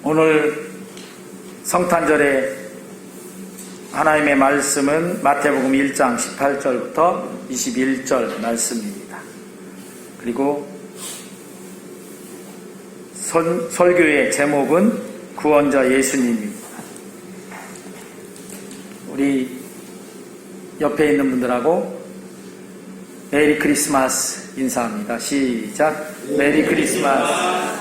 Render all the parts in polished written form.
오늘 성탄절에 하나님의 말씀은 마태복음 1장 18절부터 21절 말씀입니다. 그리고 설교의 제목은 구원자 예수님입니다. 우리 옆에 있는 분들하고 메리 크리스마스 인사합니다. 시작. 메리 크리스마스.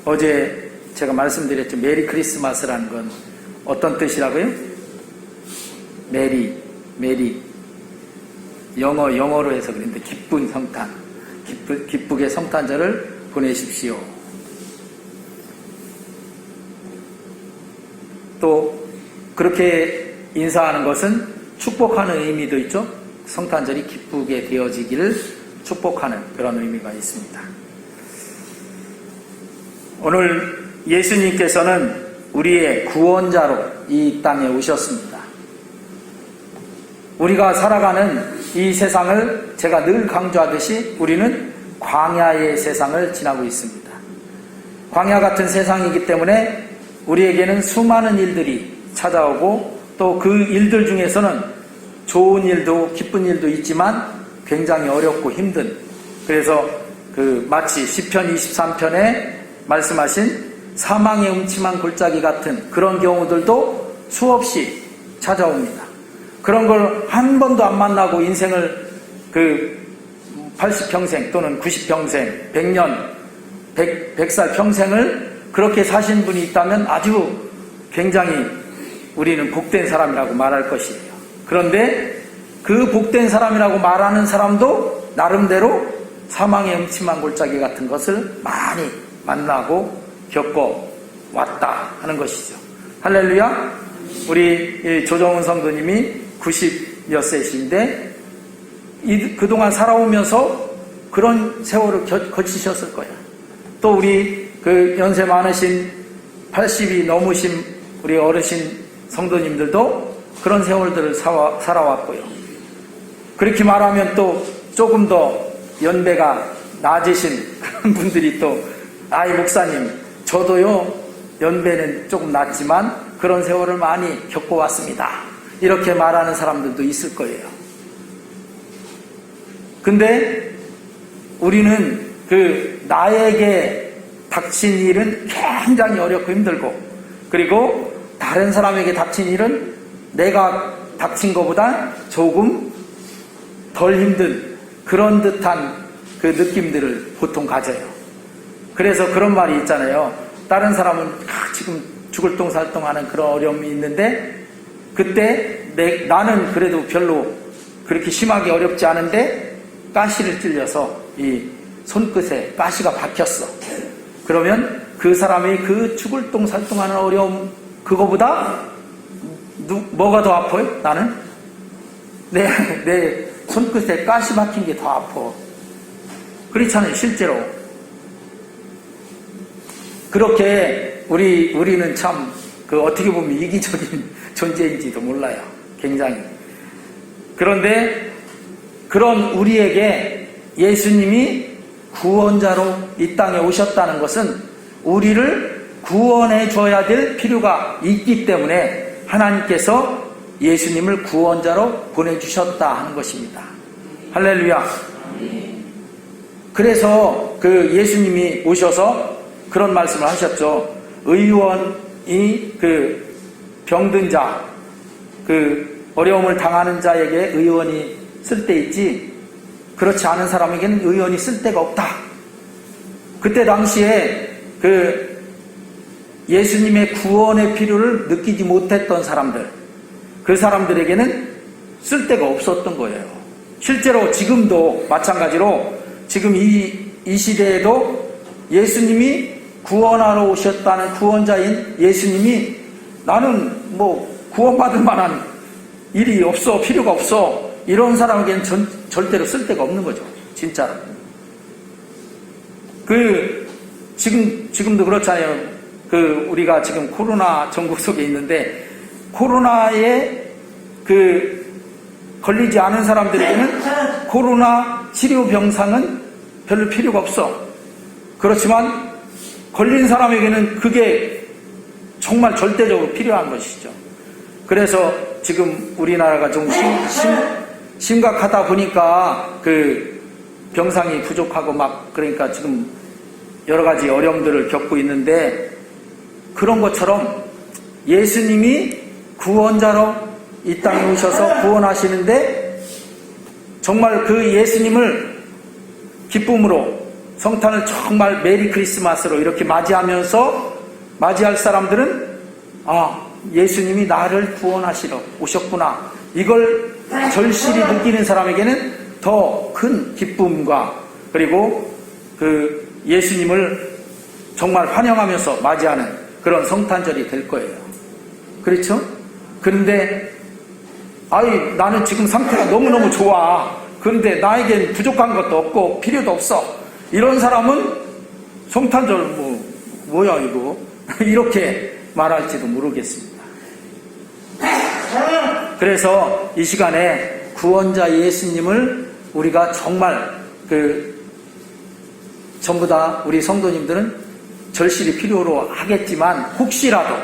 어제 제가 말씀드렸죠. 메리 크리스마스라는 건 어떤 뜻이라고요? 메리. 영어로 해서 그런데 기쁜 성탄. 기쁘게 성탄절을 보내십시오. 또 그렇게 인사하는 것은 축복하는 의미도 있죠. 성탄절이 기쁘게 되어지기를 축복하는 그런 의미가 있습니다. 오늘 예수님께서는 우리의 구원자로 이 땅에 오셨습니다. 우리가 살아가는 이 세상을 제가 늘 강조하듯이 우리는 광야의 세상을 지나고 있습니다. 광야 같은 세상이기 때문에 우리에게는 수많은 일들이 찾아오고 또 그 일들 중에서는 좋은 일도 기쁜 일도 있지만 굉장히 어렵고 힘든, 그래서 마치 시편 23편에 말씀하신 사망의 음침한 골짜기 같은 그런 경우들도 수없이 찾아옵니다. 그런 걸 한 번도 안 만나고 인생을 80평생 또는 90평생, 100년, 100살 평생을 그렇게 사신 분이 있다면 아주 굉장히 우리는 복된 사람이라고 말할 것이에요. 그런데 그 복된 사람이라고 말하는 사람도 나름대로 사망의 음침한 골짜기 같은 것을 많이 만나고 겪어왔다 하는 것이죠. 할렐루야. 우리 조정훈 성도님이 90몇 세신데 그동안 살아오면서 그런 세월을 거치셨을 거야. 또 우리 연세 많으신 80이 넘으신 우리 어르신 성도님들도 그런 세월들을 살아왔고요. 그렇게 말하면 또 조금 더 연배가 낮으신 그런 분들이 또 목사님, 저도요 연배는 조금 낮지만 그런 세월을 많이 겪어왔습니다. 이렇게 말하는 사람들도 있을 거예요. 근데 우리는 나에게 닥친 일은 굉장히 어렵고 힘들고, 그리고 다른 사람에게 닥친 일은 내가 닥친 것보다 조금 덜 힘든 그런 듯한 그 느낌들을 보통 가져요. 그래서 그런 말이 있잖아요. 다른 사람은 지금 죽을 똥살똥하는 그런 어려움이 있는데 그때 나는 그래도 별로 그렇게 심하게 어렵지 않은데 가시를 찔려서 이 손끝에 가시가 박혔어. 그러면 그 사람이 그 죽을 똥살똥하는 어려움 그거보다 뭐가 더 아파요? 나는 내 손끝에 가시 박힌 게 더 아파. 그렇잖아요. 실제로 그렇게 우리는 참 어떻게 보면 이기적인 존재인지도 몰라요. 굉장히. 그런데 그런 우리에게 예수님이 구원자로 이 땅에 오셨다는 것은 우리를 구원해 줘야 될 필요가 있기 때문에 하나님께서 예수님을 구원자로 보내주셨다 하는 것입니다. 할렐루야. 그래서 예수님이 오셔서 그런 말씀을 하셨죠. 의원이 병든 자, 어려움을 당하는 자에게 의원이 쓸데있지, 그렇지 않은 사람에게는 의원이 쓸데가 없다. 그때 당시에 예수님의 구원의 필요를 느끼지 못했던 사람들, 그 사람들에게는 쓸데가 없었던 거예요. 실제로 지금도 마찬가지로 지금 이 시대에도 예수님이 구원하러 오셨다는 구원자인 예수님이 나는 구원받을 만한 일이 없어, 필요가 없어, 이런 사람에게는 절대로 쓸데가 없는 거죠. 진짜로. 지금도 그렇잖아요. 우리가 지금 코로나 전국 속에 있는데 코로나에 걸리지 않은 사람들에게는 코로나 치료 병상은 별로 필요가 없어. 그렇지만 걸린 사람에게는 그게 정말 절대적으로 필요한 것이죠. 그래서 지금 우리나라가 좀 심각하다 보니까 그 병상이 부족하고 막 그러니까 지금 여러 가지 어려움들을 겪고 있는데, 그런 것처럼 예수님이 구원자로 이 땅에 오셔서 구원하시는데 정말 그 예수님을 기쁨으로 성탄을 정말 메리 크리스마스로 이렇게 맞이할 사람들은 예수님이 나를 구원하시러 오셨구나, 이걸 절실히 느끼는 사람에게는 더 큰 기쁨과 그리고 그 예수님을 정말 환영하면서 맞이하는 그런 성탄절이 될 거예요. 그렇죠? 그런데 나는 지금 상태가 너무너무 좋아, 그런데 나에겐 부족한 것도 없고 필요도 없어, 이런 사람은 성탄절 뭐야 이거 이렇게 말할지도 모르겠습니다. 그래서 이 시간에 구원자 예수님을 우리가 정말 전부 다 우리 성도님들은 절실히 필요로 하겠지만, 혹시라도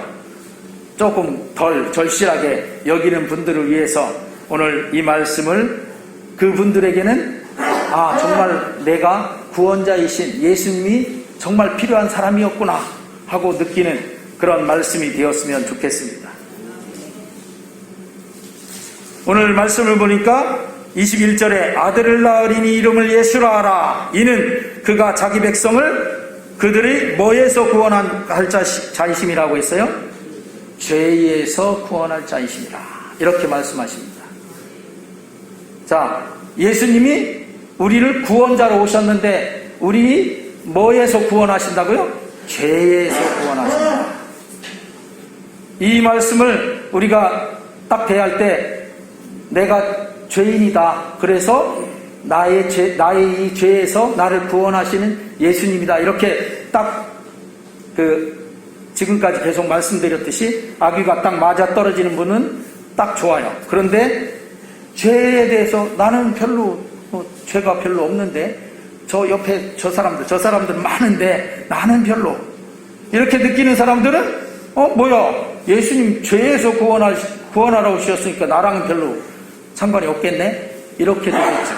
조금 덜 절실하게 여기는 분들을 위해서 오늘 이 말씀을 그분들에게는 정말 내가 구원자이신 예수님이 정말 필요한 사람이었구나 하고 느끼는 그런 말씀이 되었으면 좋겠습니다. 오늘 말씀을 보니까 21절에 아들을 낳으리니 이름을 예수라 하라. 이는 그가 자기 백성을 그들의 뭐에서 구원할 자이심이라고 했어요? 죄에서 구원할 자이심이라. 이렇게 말씀하십니다. 자, 예수님이 우리를 구원자로 오셨는데 우리 뭐에서 구원하신다고요? 죄에서 구원하신다. 이 말씀을 우리가 딱 대할 때 내가 죄인이다, 그래서 나의 이 죄에서 나를 구원하시는 예수님이다, 이렇게 딱 지금까지 계속 말씀드렸듯이 아귀가 딱 맞아떨어지는 분은 딱 좋아요. 그런데 죄에 대해서 나는 별로 죄가 별로 없는데 저 옆에 저 사람들 많은데 나는 별로, 이렇게 느끼는 사람들은 뭐야, 예수님 죄에서 구원하러 오셨으니까 나랑은 별로 상관이 없겠네, 이렇게 되겠죠.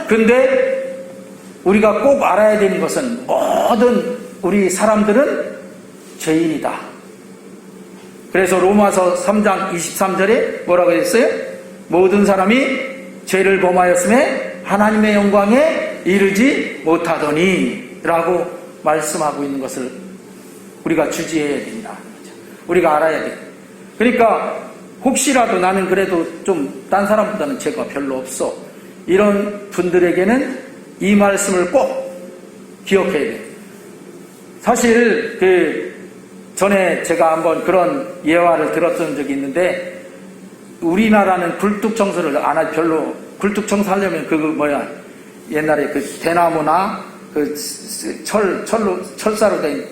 근데 우리가 꼭 알아야 되는 것은 모든 우리 사람들은 죄인이다. 그래서 로마서 3장 23절에 뭐라고 했어요? 모든 사람이 죄를 범하였음에 하나님의 영광에 이르지 못하더니 라고 말씀하고 있는 것을 우리가 주지해야 된다. 우리가 알아야 돼요. 그러니까 혹시라도 나는 그래도 좀 딴 사람보다는 죄가 별로 없어, 이런 분들에게는 이 말씀을 꼭 기억해야 돼요. 사실 전에 제가 한번 그런 예화를 들었던 적이 있는데, 우리나라는 굴뚝 청소를 안 하지, 별로 굴뚝 청소하려면 옛날에 대나무나 철사로 된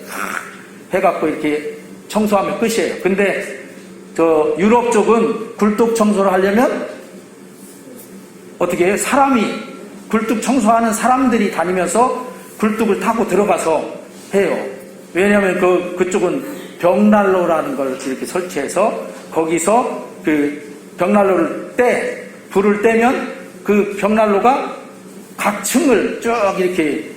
해갖고 이렇게 청소하면 끝이에요. 근데 유럽 쪽은 굴뚝 청소를 하려면 어떻게 해요? 굴뚝 청소하는 사람들이 다니면서 굴뚝을 타고 들어가서 해요. 왜냐하면 그쪽은 벽난로라는 걸 이렇게 설치해서 거기서 벽난로를 불을 떼면 그 벽난로가 각 층을 쭉 이렇게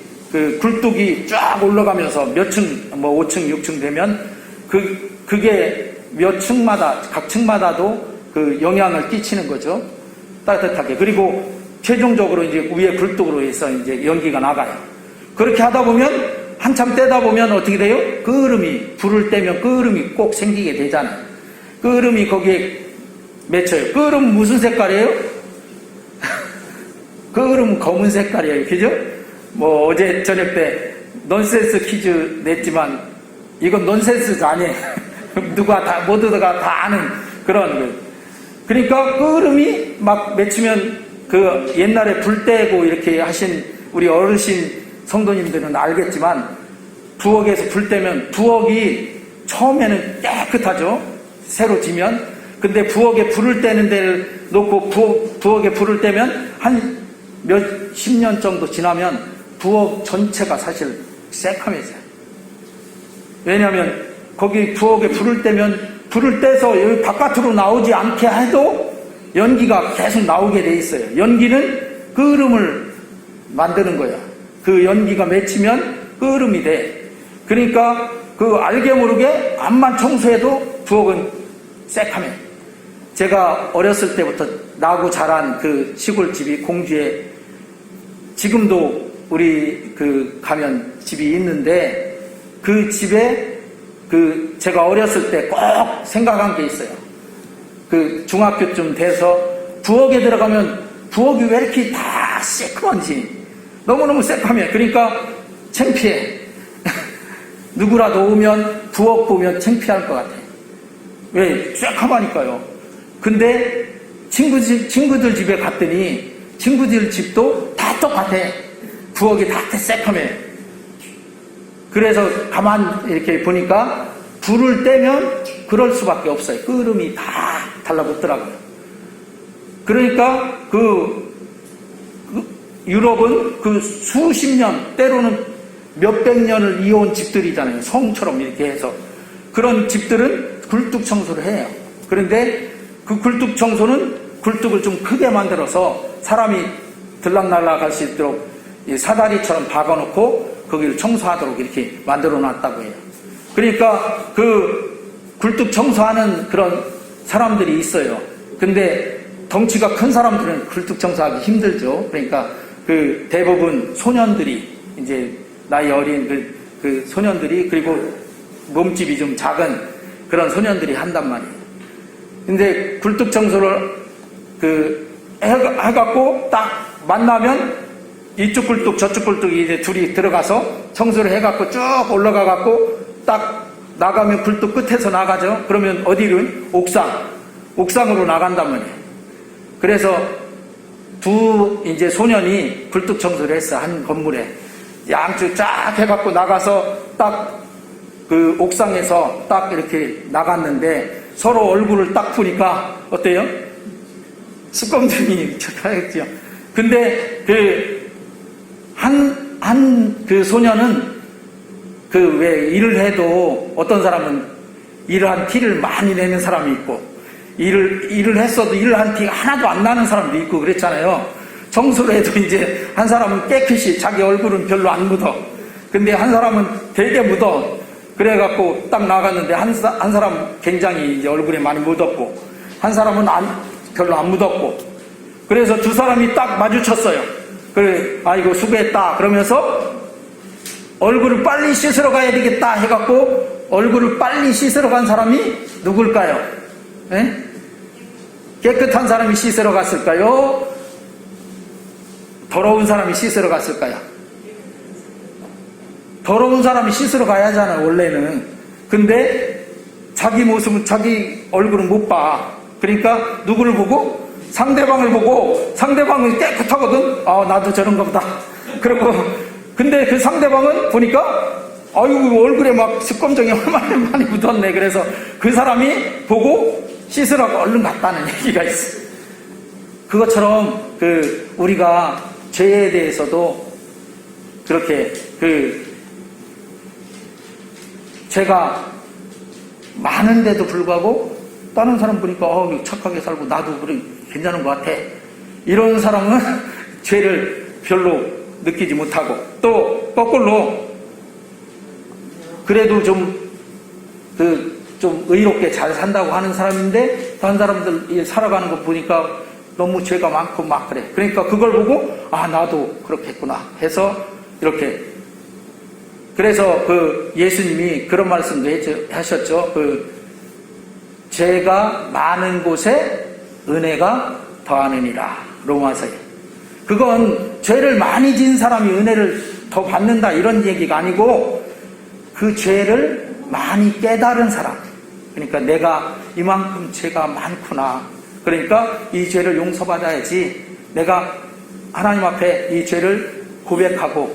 굴뚝이 쫙 올라가면서 몇 층, 5층, 6층 되면 그게 몇 층마다, 각 층마다도 영향을 끼치는 거죠. 따뜻하게. 그리고 최종적으로 이제 위에 굴뚝으로 해서 이제 연기가 나가요. 그렇게 하다 보면 한참 떼다 보면 어떻게 돼요? 불을 떼면 끄름이 꼭 생기게 되잖아요. 끄름이 거기에 맺혀요. 끄름 무슨 색깔이에요? 끄름 검은 색깔이에요. 그죠? 어제 저녁 때 넌센스 퀴즈 냈지만 이건 넌센스 아니에요. 모두가 다 아는 그런 거. 그러니까 끄름이 막 맺히면 옛날에 불 떼고 이렇게 하신 우리 어르신 성도님들은 알겠지만, 부엌에서 불 떼면 부엌이 처음에는 깨끗하죠. 새로 지면. 근데 부엌에 불을 떼는 데를 놓고 부엌에 불을 떼면 한 몇 10년 정도 지나면 부엌 전체가 사실 새카매져요. 왜냐하면 거기 부엌에 불을 떼서 여기 바깥으로 나오지 않게 해도 연기가 계속 나오게 돼 있어요. 연기는 끓음을 만드는 거야. 그 연기가 맺히면 끓음이 돼. 그러니까 그 알게 모르게 암만 청소해도 부엌은 새카매. 제가 어렸을 때부터 나고 자란 그 시골집이 공주에, 지금도 우리 가면 집이 있는데, 그 집에 제가 어렸을 때 꼭 생각한 게 있어요. 중학교쯤 돼서 부엌에 들어가면 부엌이 왜 이렇게 다 새까만지, 너무너무 새까매. 그러니까 창피해. 누구라도 오면 부엌 보면 창피할 것 같아. 왜? 새까마니까요. 근데 친구들 집에 갔더니 친구들 집도 다 똑같아. 부엌이 다 새까매. 그래서 가만 이렇게 보니까 불을 떼면 그럴 수밖에 없어요. 끓음이 다 달라붙더라고요. 그러니까 유럽은 수십 년, 때로는 몇백 년을 이어온 집들이잖아요. 성처럼 이렇게 해서. 그런 집들은 굴뚝 청소를 해요. 그런데 그 굴뚝 청소는 굴뚝을 좀 크게 만들어서 사람이 들락날락 할 수 있도록 사다리처럼 박아놓고 거기를 청소하도록 이렇게 만들어 놨다고 해요. 그러니까 굴뚝 청소하는 그런 사람들이 있어요. 근데 덩치가 큰 사람들은 굴뚝 청소하기 힘들죠. 그러니까 대부분 소년들이, 이제 나이 어린 그 소년들이, 그리고 몸집이 좀 작은 그런 소년들이 한단 말이에요. 근데 굴뚝 청소를 해갖고 딱 만나면 이쪽 굴뚝 저쪽 굴뚝이 이제 둘이 들어가서 청소를 해갖고 쭉 올라가갖고 딱 나가면 굴뚝 끝에서 나가죠. 그러면 어디는 옥상으로 나간단 말이에요. 그래서 이제 소년이 굴뚝 청소를 했어. 한 건물에 양쪽 쫙 해갖고 나가서 딱 옥상에서 딱 이렇게 나갔는데 서로 얼굴을 딱 보니까 어때요? 수검둥이 척하겠죠. 근데 그 소년은 왜 일을 해도 어떤 사람은 일을 한 티를 많이 내는 사람이 있고, 일을 했어도 일을 한 티가 하나도 안 나는 사람도 있고 그랬잖아요. 청소를 해도 이제 한 사람은 깨끗이 자기 얼굴은 별로 안 묻어. 근데 한 사람은 되게 묻어. 그래갖고 딱 나갔는데 한 사람 굉장히 이제 얼굴에 많이 묻었고, 한 사람은 별로 안 묻었고. 그래서 두 사람이 딱 마주쳤어요. 그래, 아이고 수고했다 그러면서 얼굴을 빨리 씻으러 가야 되겠다 해갖고 얼굴을 빨리 씻으러 간 사람이 누굴까요? 에? 깨끗한 사람이 씻으러 갔을까요? 더러운 사람이 씻으러 갔을까요? 더러운 사람이 씻으러 가야 하잖아요, 원래는. 근데 자기 모습은, 자기 얼굴은 못 봐. 그러니까 누구를 보고? 상대방을 보고, 상대방은 깨끗하거든? 나도 저런가 보다. 그리고 근데 그 상대방은 보니까 아이고 얼굴에 막 스검정이 얼마나 많이 묻었네. 그래서 그 사람이 보고 씻으라고 얼른 갔다는 얘기가 있어요. 그것처럼 우리가 죄에 대해서도 그렇게 죄가 많은데도 불구하고 다른 사람 보니까 착하게 살고 나도 그래 괜찮은 것 같아. 이런 사람은 죄를 별로 느끼지 못하고, 또 거꾸로 그래도 좀 의롭게 잘 산다고 하는 사람인데 다른 사람들 살아가는 거 보니까 너무 죄가 많고 막 그래. 그러니까 그걸 보고 나도 그렇겠구나 해서 이렇게. 그래서 예수님이 그런 말씀도 하셨죠. 죄가 많은 곳에 은혜가 더하느니라. 로마서에. 그건 죄를 많이 지은 사람이 은혜를 더 받는다 이런 얘기가 아니고, 그 죄를 많이 깨달은 사람, 그러니까 내가 이만큼 죄가 많구나, 그러니까 이 죄를 용서받아야지, 내가 하나님 앞에 이 죄를 고백하고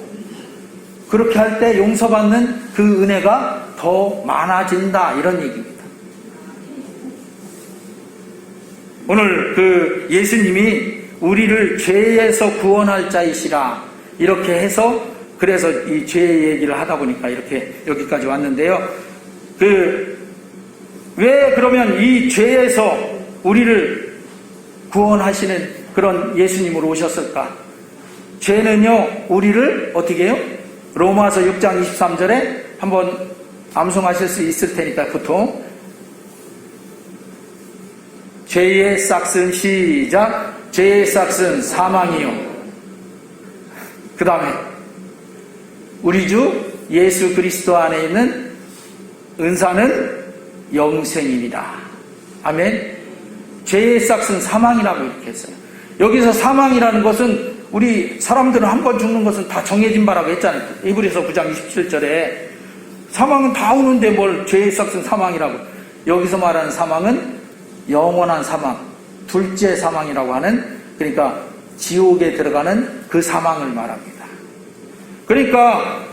그렇게 할 때 용서받는 그 은혜가 더 많아진다 이런 얘기입니다. 오늘 예수님이 우리를 죄에서 구원할 자이시라 이렇게 해서 그래서 이 죄 얘기를 하다 보니까 이렇게 여기까지 왔는데요. 왜 그러면 이 죄에서 우리를 구원하시는 그런 예수님으로 오셨을까? 죄는요, 우리를 어떻게 해요? 로마서 6장 23절에 한번 암송하실 수 있을 테니까 보통 죄의 싹은 시작. 죄의 싹은 사망이요. 그 다음에 우리 주 예수 그리스도 안에 있는 은사는 영생입니다. 아멘. 죄의 싹은 사망이라고 이렇게 했어요. 여기서 사망이라는 것은 우리 사람들은 한 번 죽는 것은 다 정해진 바라고 했잖아요. 이브리서 9장 27절에 사망은 다 오는데 뭘 죄의 싹은 사망이라고. 여기서 말하는 사망은 영원한 사망, 둘째 사망이라고 하는, 그러니까 지옥에 들어가는 그 사망을 말합니다. 그러니까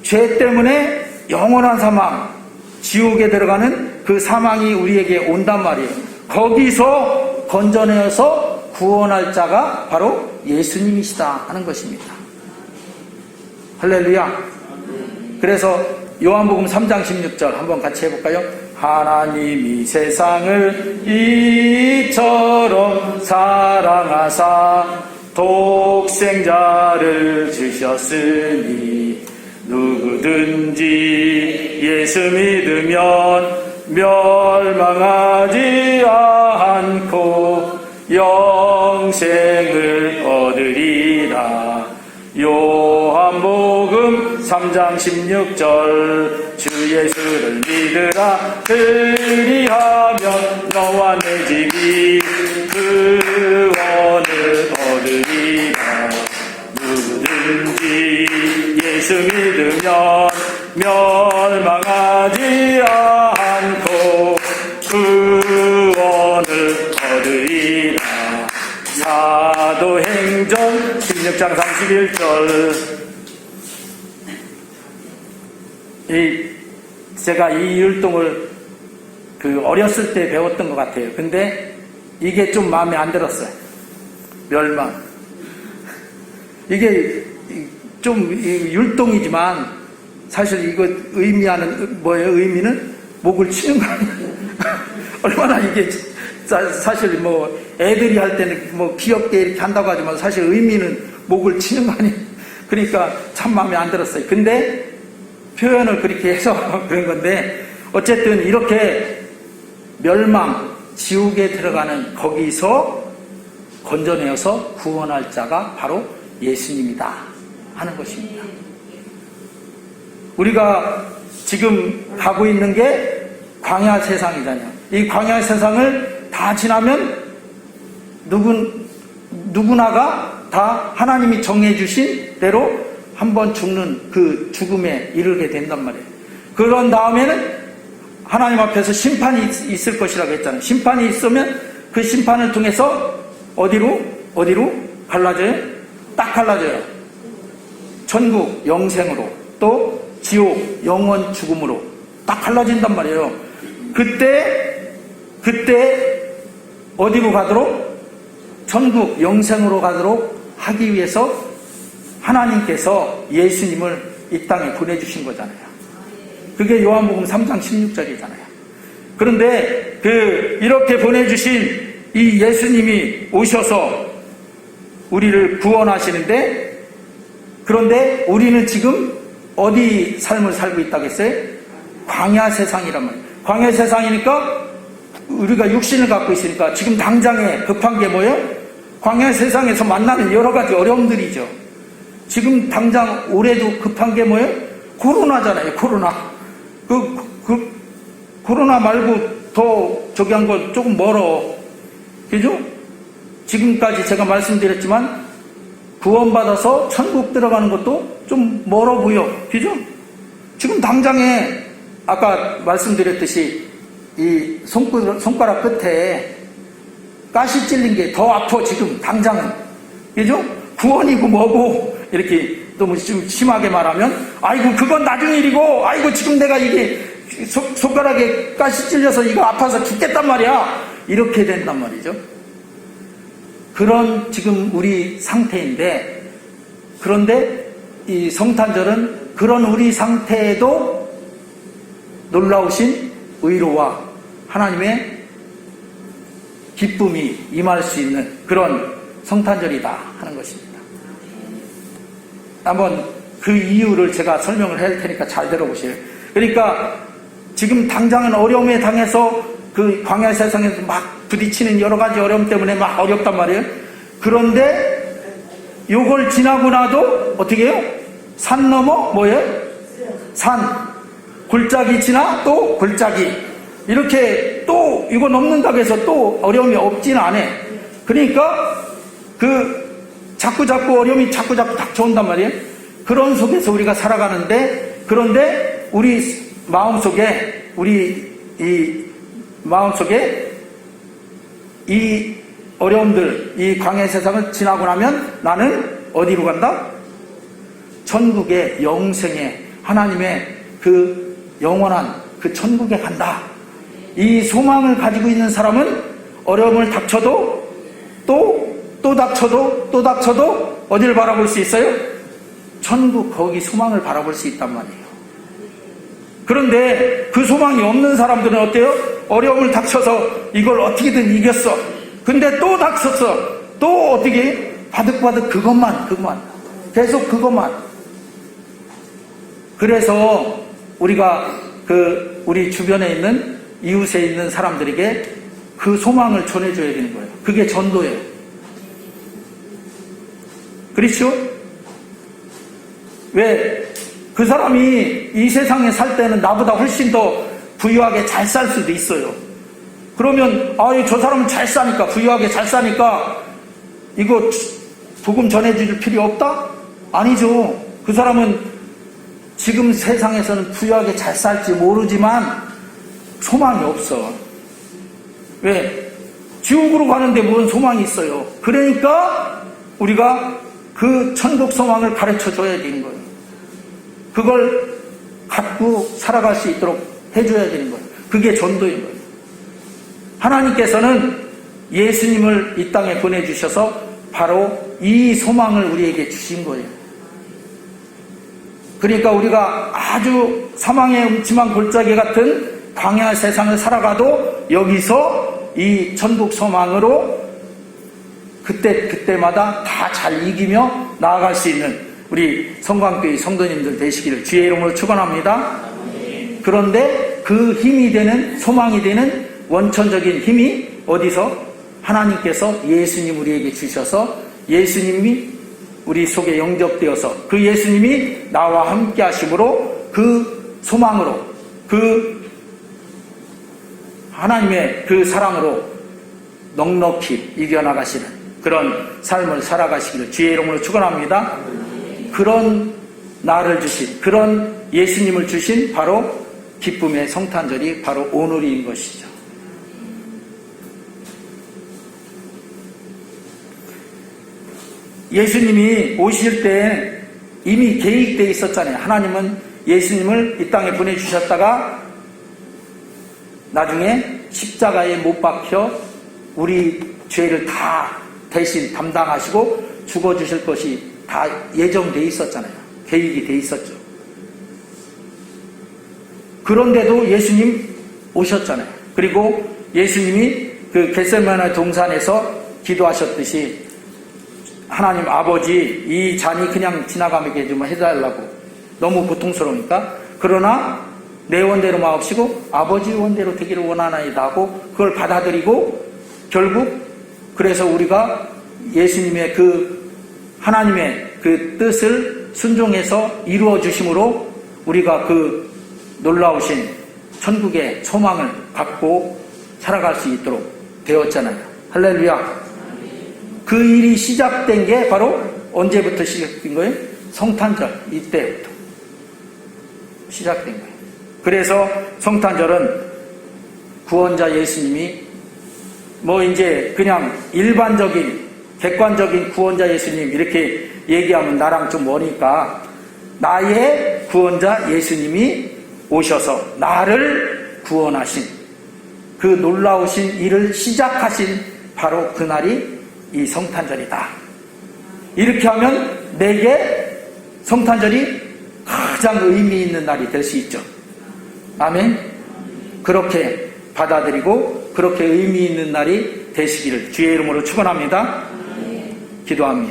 죄 때문에 영원한 사망, 지옥에 들어가는 그 사망이 우리에게 온단 말이에요. 거기서 건져내어서 구원할 자가 바로 예수님이시다 하는 것입니다. 할렐루야. 그래서 요한복음 3장 16절 한번 같이 해볼까요? 하나님이 세상을 이처럼 사랑하사 독생자를 주셨으니 누구든지 예수 믿으면 멸망하지 않고 영생을 얻으리라. 요한복음 3장 16절 주 예수를 믿으라. 그리하면 너와 내 집이 구원을 얻으리라. 누구든지 예수 믿으면 멸망하지 않고 구원을 얻으리라. 사도행전 16장 31절. 제가 이 율동을 어렸을 때 배웠던 것 같아요. 근데 이게 좀 마음에 안 들었어요. 멸망. 이게 좀 율동이지만 사실 이거 의미하는 뭐예요? 의미는 목을 치는 거 아니에요? 얼마나 이게 사실 뭐 애들이 할 때는 뭐 귀엽게 이렇게 한다고 하지만 사실 의미는 목을 치는 거 아니에요? 그러니까 참 마음에 안 들었어요. 근데 표현을 그렇게 해서 그런 건데 어쨌든 이렇게 멸망, 지옥에 들어가는 거기서 건져내어서 구원할 자가 바로 예수님이다 하는 것입니다. 우리가 지금 가고 있는 게 광야 세상이잖아요. 이 광야 세상을 다 지나면 누구나가 다 하나님이 정해주신 대로 한번 죽는 그 죽음에 이르게 된단 말이에요. 그런 다음에는 하나님 앞에서 심판이 있을 것이라고 했잖아요. 심판이 있으면 그 심판을 통해서 어디로 갈라져요? 딱 갈라져요. 천국 영생으로, 또 지옥 영원 죽음으로 딱 갈라진단 말이에요. 그때 어디로 가도록? 천국 영생으로 가도록 하기 위해서 하나님께서 예수님을 이 땅에 보내주신 거잖아요. 그게 요한복음 3장 16절이잖아요. 그런데 이렇게 보내주신 이 예수님이 오셔서 우리를 구원하시는데, 그런데 우리는 지금 어디 삶을 살고 있다고 했어요? 광야 세상이란 말이에요. 광야 세상이니까 우리가 육신을 갖고 있으니까 지금 당장에 급한 게 뭐예요? 광야 세상에서 만나는 여러 가지 어려움들이죠. 지금 당장 올해도 급한 게 뭐예요? 코로나잖아요. 코로나. 코로나 말고 더 저기 한 건 조금 멀어. 그죠? 지금까지 제가 말씀드렸지만 구원받아서 천국 들어가는 것도 좀 멀어 보여. 그죠? 지금 당장에 아까 말씀드렸듯이 이 손가락 끝에 가시 찔린 게 더 아파. 지금 당장은. 그죠? 구원이고 뭐고 이렇게 너무 좀 심하게 말하면 아이고 그건 나중 일이고, 아이고 지금 내가 이게 손가락에 가시 찔려서 이거 아파서 죽겠단 말이야. 이렇게 된단 말이죠. 그런 지금 우리 상태인데, 그런데 이 성탄절은 그런 우리 상태에도 놀라우신 의로와 하나님의 기쁨이 임할 수 있는 그런 성탄절이다 하는 것입니다. 한번 그 이유를 제가 설명을 할 테니까 잘 들어보세요. 그러니까 지금 당장은 어려움에 당해서 그 광야 세상에서 막 부딪히는 여러 가지 어려움 때문에 막 어렵단 말이에요. 그런데 요걸 지나고 나도 어떻게 해요? 산 넘어 뭐예요? 산. 골짜기 지나 또 골짜기. 이렇게 또 이거 넘는다고 해서 또 어려움이 없지는 않아. 그러니까 자꾸 어려움이 자꾸 닥쳐온단 말이에요. 그런 속에서 우리가 살아가는데, 그런데 우리 마음속에 이 어려움들, 이 광야 세상을 지나고 나면 나는 어디로 간다? 천국의 영생의 하나님의 그 영원한 그 천국에 간다. 이 소망을 가지고 있는 사람은 어려움을 닥쳐도 또 닥쳐도 어디를 바라볼 수 있어요? 천국, 거기 소망을 바라볼 수 있단 말이에요. 그런데 그 소망이 없는 사람들은 어때요? 어려움을 닥쳐서 이걸 어떻게든 이겼어. 근데 또 닥쳤어. 또 어떻게 바득바득 그것만 계속 그것만. 그래서 우리가 우리 주변에 있는 이웃에 있는 사람들에게 그 소망을 전해줘야 되는 거예요. 그게 전도예요. 그렇죠? 왜? 그 사람이 이 세상에 살 때는 나보다 훨씬 더 부유하게 잘 살 수도 있어요. 그러면 저 사람은 잘 사니까, 부유하게 잘 사니까 이거 복음 전해줄 필요 없다? 아니죠. 그 사람은 지금 세상에서는 부유하게 잘 살지 모르지만 소망이 없어. 왜? 지옥으로 가는데 무슨 소망이 있어요. 그러니까 우리가 그 천국 소망을 가르쳐 줘야 되는 거예요. 그걸 갖고 살아갈 수 있도록 해줘야 되는 거예요. 그게 전도인 거예요. 하나님께서는 예수님을 이 땅에 보내주셔서 바로 이 소망을 우리에게 주신 거예요. 그러니까 우리가 아주 사망의 음침한 골짜기 같은 광야 세상을 살아가도 여기서 이 천국 소망으로 그때마다 다 잘 이기며 나아갈 수 있는 우리 성광교회 성도님들 되시기를 주의 이름으로 축원합니다. 그런데 그 힘이 되는, 소망이 되는 원천적인 힘이 어디서? 하나님께서 예수님 우리에게 주셔서 예수님이 우리 속에 영접되어서 그 예수님이 나와 함께 하심으로 그 소망으로, 그 하나님의 그 사랑으로 넉넉히 이겨나가시는 그런 삶을 살아가시기를 주의 이름으로 축원합니다. 그런 나를 주신, 그런 예수님을 주신 바로 기쁨의 성탄절이 바로 오늘인 것이죠. 예수님이 오실 때 이미 계획되어 있었잖아요. 하나님은 예수님을 이 땅에 보내주셨다가 나중에 십자가에 못 박혀 우리 죄를 다 대신 담당하시고 죽어주실 것이 다 예정되어 있었잖아요. 계획이 되어 있었죠. 그런데도 예수님 오셨잖아요. 그리고 예수님이 그 겟세마네 동산에서 기도하셨듯이 하나님 아버지, 이 잔이 그냥 지나가게 좀 해달라고, 너무 고통스러우니까. 그러나 내 원대로 마옵시고 아버지 원대로 되기를 원하나이다 하고 그걸 받아들이고, 결국 그래서 우리가 예수님의 그 하나님의 그 뜻을 순종해서 이루어 주심으로 우리가 그 놀라우신 천국의 소망을 갖고 살아갈 수 있도록 되었잖아요. 할렐루야. 그 일이 시작된 게 바로 언제부터 시작된 거예요? 성탄절, 이때부터 시작된 거예요. 그래서 성탄절은 구원자 예수님이 이제 그냥 일반적인 객관적인 구원자 예수님 이렇게 얘기하면 나랑 좀 머니까, 나의 구원자 예수님이 오셔서 나를 구원하신 그 놀라우신 일을 시작하신 바로 그날이 이 성탄절이다. 이렇게 하면 내게 성탄절이 가장 의미 있는 날이 될 수 있죠. 아멘. 그렇게 받아들이고 그렇게 의미 있는 날이 되시기를 주의 이름으로 축원합니다. 기도합니다.